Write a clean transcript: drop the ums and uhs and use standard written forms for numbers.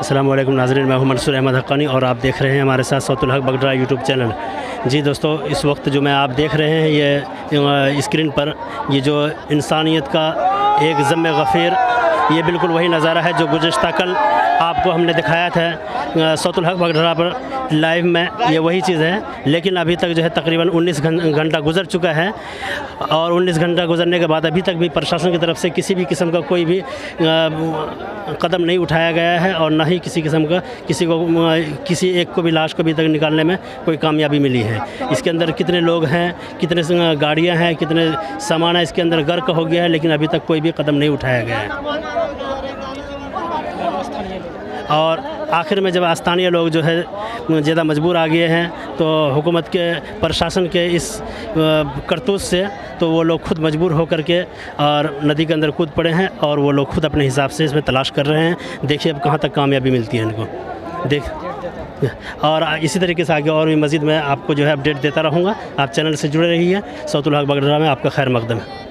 अस्सलाम वालेकुम नाज़रीन, मैं हूं मंसूर अहमद हक्कानी और आप देख रहे हैं हमारे साथ सौतुल हक बगडरा यूट्यूब चैनल। जी दोस्तों, इस वक्त जो मैं आप देख रहे हैं ये स्क्रीन पर ये जो इंसानियत का एक ज़म्मे गफ़ीर, ये बिल्कुल वही नज़ारा है जो गुज़श्ता कल आपको हमने दिखाया था सौतुल हक बगडरा पर लाइव में। ये वही चीज़ है, लेकिन अभी तक जो है तकरीबन 19 घंटा गुजर चुका है और 19 घंटा गुजरने के बाद अभी तक भी प्रशासन की तरफ से किसी भी किस्म का कोई भी कदम नहीं उठाया गया है और ना ही किसी किस्म का किसी एक को भी लाश को अभी तक निकालने में कोई कामयाबी मिली है। इसके अंदर कितने लोग हैं, कितने गाड़ियाँ हैं, कितने सामान है इसके अंदर गर्क हो गया है, लेकिन अभी तक कोई भी कदम नहीं उठाया गया है। और आखिर में जब स्थानीय लोग जो है ज़्यादा मजबूर आ गए हैं तो हुकूमत के प्रशासन के इस करतूत से तो वो लोग खुद मजबूर होकर के और नदी के अंदर कूद पड़े हैं और वो लोग खुद अपने हिसाब से इसमें तलाश कर रहे हैं। देखिए अब कहाँ तक कामयाबी मिलती है इनको। और इसी तरीके से आगे और भी मज़ीद मैं आपको जो है अपडेट देता रहूँगा। आप चैनल से जुड़े रहिए। सौतुल हक बगडरा में आपका खैर मकदम है।